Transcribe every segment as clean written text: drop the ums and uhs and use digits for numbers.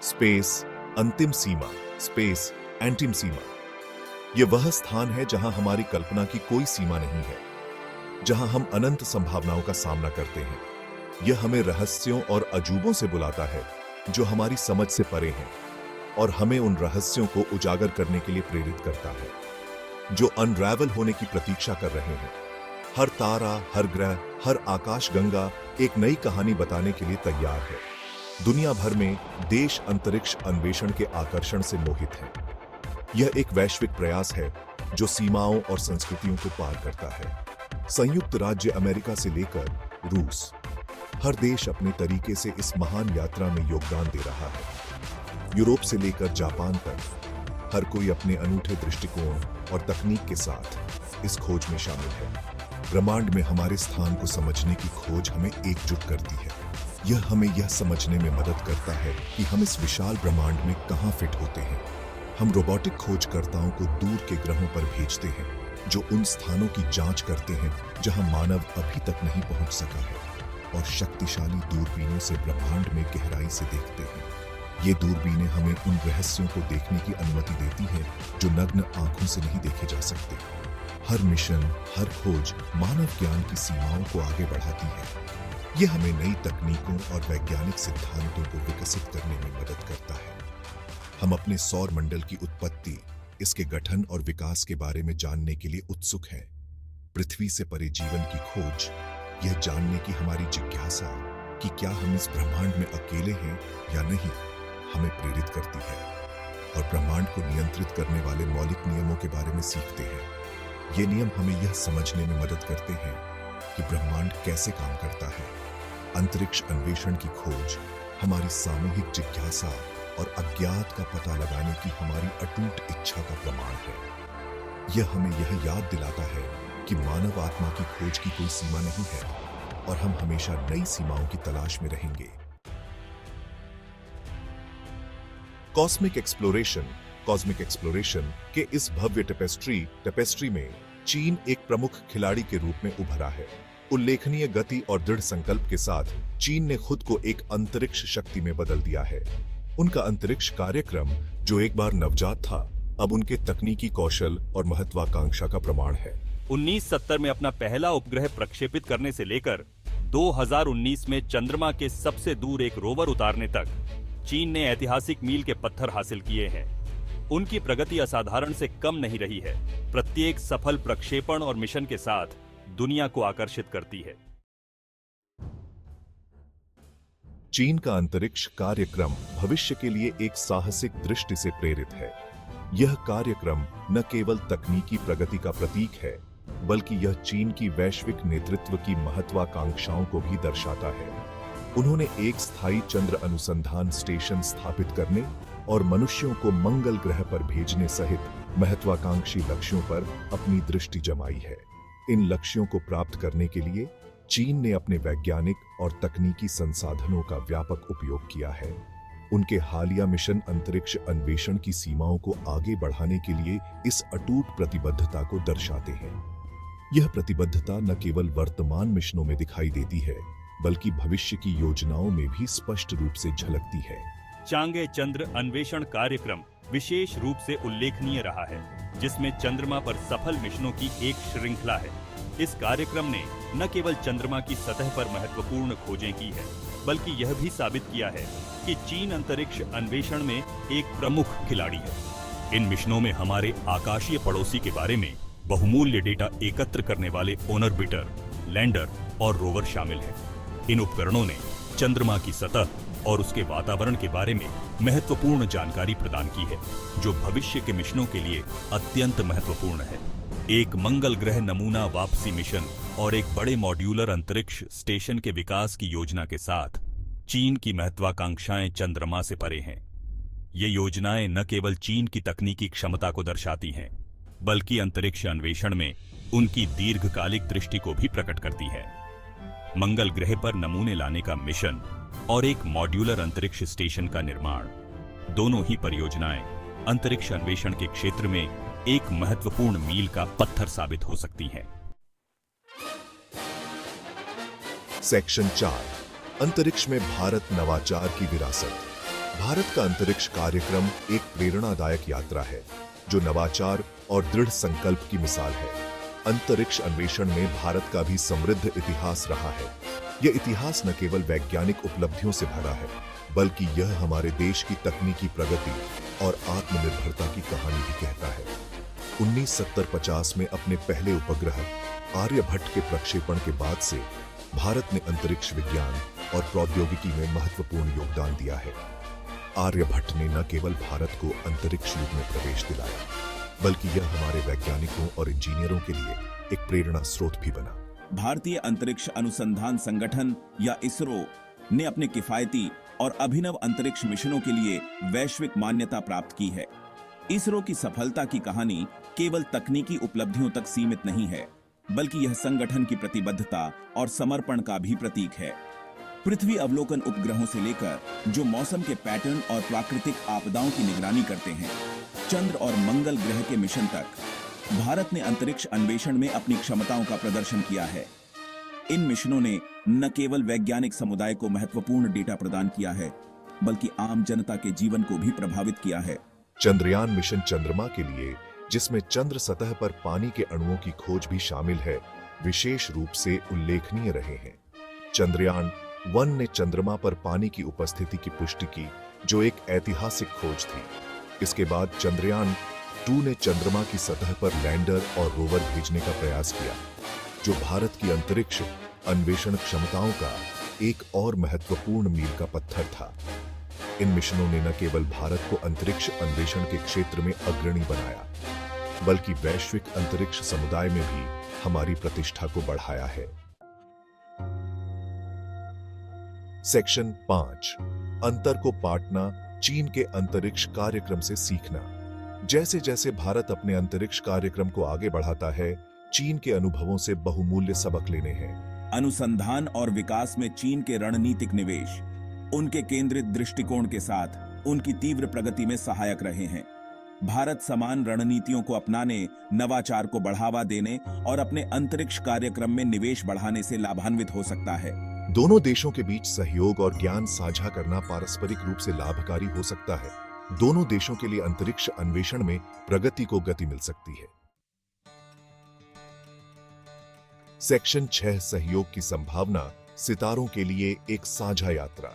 Space अंतिम सीमा, space Antim सीमा। यह वह स्थान है जहां हमारी कल्पना की कोई सीमा नहीं है, जहां हम अनंत संभावनाओं का सामना करते हैं। यह हमें रहस्यों और अजूबों से बुलाता है जो हमारी समझ से परे हैं, और हमें उन रहस्यों को उजागर करने के लिए प्रेरित करता है जो अनरैवल होने की प्रतीक्षा कर रहे हैं। हर तारा, हर ग्रह, हर आकाशगंगा एक नई कहानी बताने के लिए तैयार है। दुनिया भर में देश अंतरिक्ष अन्वेषण के आकर्षण से मोहित हैं। यह एक वैश्विक प्रयास है जो सीमाओं और संस्कृतियों को पार करता है। संयुक्त राज्य अमेरिका से लेकर रूस, हर देश अपने तरीके से इस महान यात्रा में योगदान दे रहा है। यूरोप से लेकर जापान तक हर कोई अपने अनूठे दृष्टिकोण और तकनीक के साथ इस खोज में शामिल है। ब्रह्मांड में हमारे स्थान को समझने की खोज हमें एकजुट करती है। यह हमें यह समझने में मदद करता है कि हम इस विशाल ब्रह्मांड में कहां फिट होते हैं। हम रोबोटिक खोजकर्ताओं को दूर के ग्रहों पर भेजते हैं जो उन स्थानों की जांच करते हैं जहां मानव अभी तक नहीं पहुंच सका है, और शक्तिशाली दूरबीनों से ब्रह्मांड में गहराई से देखते हैं। ये दूरबीनें हमें उन रहस्यों को देखने की अनुमति देती हैं जो नग्न आंखों से नहीं देखे जा सकते। हर मिशन, हर खोज मानव ज्ञान की सीमाओं को आगे बढ़ाती है। यह हमें नई तकनीकों और वैज्ञानिक सिद्धांतों को विकसित करने में मदद करता है। हम अपने सौर मंडल की उत्पत्ति, इसके गठन और विकास के बारे में जानने के लिए उत्सुक हैं। पृथ्वी से परे जीवन की खोज, यह जानने की हमारी जिज्ञासा कि क्या हम इस ब्रह्मांड में अकेले हैं या नहीं, हमें प्रेरित करती है, और ब्रह्मांड को नियंत्रित करने वाले मौलिक नियमों के बारे में सीखते हैं। ये नियम हमें यह समझने में मदद करते हैं कि ब्रह्मांड कैसे काम करता है। अंतरिक्ष अन्वेषण की खोज हमारी सामूहिक जिज्ञासा और अज्ञात का पता लगाने की हमारी अटूट इच्छा का प्रमाण है। यह हमें यह याद दिलाता है कि मानव आत्मा की खोज की कोई सीमा नहीं है, और हम हमेशा नई सीमाओं की तलाश में रहेंगे। कॉस्मिक एक्सप्लोरेशन के इस भव्य टेपेस्ट्री में चीन एक प्रमुख खिलाड़ी के रूप में उभरा है। उल्लेखनीय गति और दृढ़ संकल्प के साथ चीन ने खुद को एक अंतरिक्ष शक्ति में बदल दिया है। उनका अंतरिक्ष कार्यक्रम, जो एक बार नवजात था, अब उनके तकनीकी कौशल और महत्वाकांक्षा का प्रमाण है। 1970 में अपना पहला उपग्रह प्रक्षेपित करने से लेकर 2019 में चंद्रमा के सबसे दूर एक रोवर उतारने तक चीन ने ऐतिहासिक मील के पत्थर हासिल किए हैं। उनकी प्रगति असाधारण से कम नहीं रही है। प्रत्येक सफल प्रक्षेपण और मिशन के साथ दुनिया को आकर्षित करती है। चीन का अंतरिक्ष कार्यक्रम भविष्य के लिए एक साहसिक दृष्टि से प्रेरित है। यह कार्यक्रम न केवल तकनीकी प्रगति का प्रतीक है, बल्कि यह चीन की वैश्विक नेतृत्व की महत्वाकांक्षाओं को भी दर्शाता है। उन्होंने एक स्थायी चंद्र अनुसंधान स्टेशन स्थापित करने और मनुष्यों को मंगल ग्रह पर भेजने सहित महत्वाकांक्षी लक्ष्यों पर अपनी दृष्टि जमाई है। इन लक्ष्यों को प्राप्त करने के लिए चीन ने अपने वैज्ञानिक और तकनीकी संसाधनों का व्यापक उपयोग किया है। उनके हालिया मिशन अंतरिक्ष अन्वेषण की सीमाओं को आगे बढ़ाने के लिए इस अटूट प्रतिबद्धता को दर्शाते हैं। यह प्रतिबद्धता न केवल वर्तमान मिशनों में दिखाई देती है, बल्कि भविष्य की योजनाओं में भी स्पष्ट रूप से झलकती है। चांगे चंद्र अन्वेषण कार्यक्रम विशेष रूप से उल्लेखनीय रहा है, जिसमें चंद्रमा पर सफल मिशनों की एक श्रृंखला है। इस कार्यक्रम ने न केवल चंद्रमा की सतह पर महत्वपूर्ण खोजें की है, बल्कि यह भी साबित किया है कि चीन अंतरिक्ष अन्वेषण में एक प्रमुख खिलाड़ी है। इन मिशनों में हमारे आकाशीय पड़ोसी के बारे में बहुमूल्य डेटा एकत्र करने वाले ऑर्बिटर, लैंडर और रोवर शामिल हैं। इन उपकरणों ने चंद्रमा की सतह और उसके वातावरण के बारे में महत्वपूर्ण जानकारी प्रदान की है, जो भविष्य के मिशनों के लिए अत्यंत महत्वपूर्ण है। एक मंगल ग्रह नमूना वापसी मिशन और एक बड़े मॉड्यूलर अंतरिक्ष स्टेशन के विकास की योजना के साथ चीन की महत्वाकांक्षाएं चंद्रमा से परे हैं। ये योजनाएं न केवल चीन की तकनीकी क्षमता को दर्शाती हैं, बल्कि अंतरिक्ष अन्वेषण में उनकी दीर्घकालिक दृष्टि को भी प्रकट करती हैं। मंगल ग्रह पर नमूने लाने का मिशन और एक मॉड्यूलर अंतरिक्ष स्टेशन का निर्माण, दोनों ही परियोजनाएं अंतरिक्ष अन्वेषण के क्षेत्र में एक महत्वपूर्ण मील का पत्थर साबित हो सकती हैं। सेक्शन 4, अंतरिक्ष में भारत नवाचार की विरासत। भारत का अंतरिक्ष कार्यक्रम एक प्रेरणादायक यात्रा है जो नवाचार और दृढ़ संकल्प की मिसाल है। अंतरिक्ष अन्वेषण में भारत का भी समृद्ध इतिहास रहा है। यह इतिहास न केवल वैज्ञानिक उपलब्धियों से भरा है, बल्कि यह हमारे देश की तकनीकी प्रगति और आत्मनिर्भरता की कहानी भी कहता है। 1970-50 में अपने पहले उपग्रह आर्यभट्ट के प्रक्षेपण के बाद से भारत ने अंतरिक्ष विज्ञान और प्रौद्योगिकी में महत्वपूर्ण योगदान दिया है। आर्यभट्ट ने न केवल भारत को अंतरिक्ष युग में प्रवेश दिलाया, बल्कि यह हमारे वैज्ञानिकों और इंजीनियरों के लिए एक प्रेरणा स्रोत भी बना। भारतीय अंतरिक्ष अनुसंधान संगठन या इसरो ने अपने किफायती और अभिनव अंतरिक्ष मिशनों के लिए वैश्विक मान्यता प्राप्त की है। इसरो की सफलता की कहानी केवल तकनीकी उपलब्धियों तक सीमित नहीं है, बल्कि यह संगठन की प्रतिबद्धता और समर्पण का भी प्रतीक है। पृथ्वी अवलोकन उपग्रहों से लेकर जो मौसम के पैटर्न और प्राकृतिक आपदाओं की निगरानी करते हैं, चंद्र और मंगल ग्रह के मिशन तक, भारत ने अंतरिक्ष अन्वेषण में अपनी क्षमताओं का प्रदर्शन किया है। इन मिशनों ने न केवल वैज्ञानिक समुदाय को महत्वपूर्ण डेटा प्रदान किया है, बल्कि आम जनता के जीवन को भी प्रभावित किया है। चंद्रयान मिशन चंद्रमा के लिए, जिसमें चंद्र सतह पर पानी के अणुओं की खोज भी शामिल है, विशेष रूप से उल्लेखनीय रहे हैं। चंद्रयान 1 ने चंद्रमा पर पानी की उपस्थिति की पुष्टि की, जो एक ऐतिहासिक खोज थी। इसके बाद चंद्रयान 2 ने चंद्रमा की सतह पर लैंडर और रोवर भेजने का प्रयास किया, जो भारत की अंतरिक्ष अन्वेषण क्षमताओं का एक और महत्वपूर्ण मील का पत्थर था। इन मिशनों ने न केवल भारत को अंतरिक्ष अन्वेषण के क्षेत्र में अग्रणी बनाया, बल्कि वैश्विक अंतरिक्ष समुदाय में भी हमारी प्रतिष्ठा को बढ़ाया है। सेक्शन 5, अंतर को पाटना, चीन के अंतरिक्ष कार्यक्रम से सीखना। जैसे जैसे भारत अपने अंतरिक्ष कार्यक्रम को आगे बढ़ाता है, चीन के अनुभवों से बहुमूल्य सबक लेने हैं। अनुसंधान और विकास में चीन के रणनीतिक निवेश उनके केंद्रित दृष्टिकोण के साथ उनकी तीव्र प्रगति में सहायक रहे हैं। भारत समान रणनीतियों को अपनाने, नवाचार को बढ़ावा देने और अपने अंतरिक्ष कार्यक्रम में निवेश बढ़ाने से लाभान्वित हो सकता है। दोनों देशों के बीच सहयोग और ज्ञान साझा करना पारस्परिक रूप से लाभकारी हो सकता है। दोनों देशों के लिए अंतरिक्ष अन्वेषण में प्रगति को गति मिल सकती है। सेक्शन 6, सहयोग की संभावना, सितारों के लिए एक साझा यात्रा।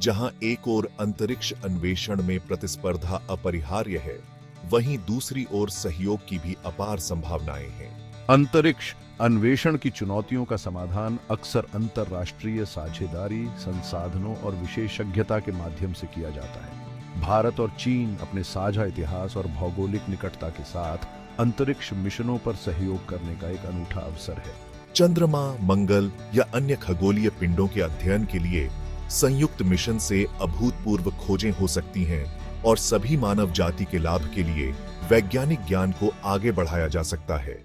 जहां एक ओर अंतरिक्ष अन्वेषण में प्रतिस्पर्धा अपरिहार्य है, वहीं दूसरी ओर सहयोग की भी अपार संभावनाएं हैं। अंतरिक्ष अन्वेषण की चुनौतियों का समाधान अक्सर अंतर्राष्ट्रीय साझेदारी, संसाधनों और विशेषज्ञता के माध्यम से किया जाता है। भारत और चीन अपने साझा इतिहास और भौगोलिक निकटता के साथ अंतरिक्ष मिशनों पर सहयोग करने का एक अनूठा अवसर है। चंद्रमा, मंगल या अन्य खगोलीय पिंडों के अध्ययन के लिए संयुक्त मिशन से अभूतपूर्व खोजें हो सकती हैं और सभी मानव जाति के लाभ के लिए वैज्ञानिक ज्ञान को आगे बढ़ाया जा सकता है।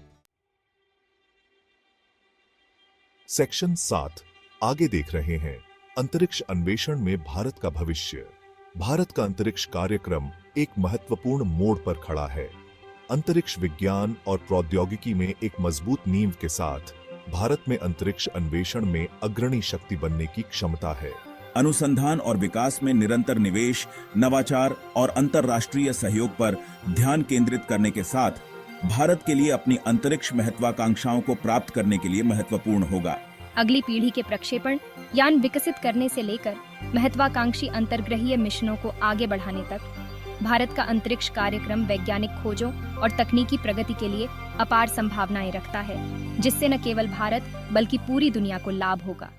सेक्शन 7, आगे देख रहे हैं अंतरिक्ष अन्वेषण में भारत का भविष्य। भारत का अंतरिक्ष कार्यक्रम एक महत्वपूर्ण मोड़ पर खड़ा है। अंतरिक्ष विज्ञान और प्रौद्योगिकी में एक मजबूत नींव के साथ भारत में अंतरिक्ष अन्वेषण में अग्रणी शक्ति बनने की क्षमता है। अनुसंधान और विकास में निरंतर निवेश, नवाचार और अंतर्राष्ट्रीय सहयोग पर ध्यान केंद्रित करने के साथ भारत के लिए अपनी अंतरिक्ष महत्वाकांक्षाओं को प्राप्त करने के लिए महत्वपूर्ण होगा। अगली पीढ़ी के प्रक्षेपण यान विकसित करने से लेकर महत्वाकांक्षी अंतर्ग्रहीय मिशनों को आगे बढ़ाने तक भारत का अंतरिक्ष कार्यक्रम वैज्ञानिक खोजों और तकनीकी प्रगति के लिए अपार संभावनाएं रखता है, जिससे न केवल भारत बल्कि पूरी दुनिया को लाभ होगा।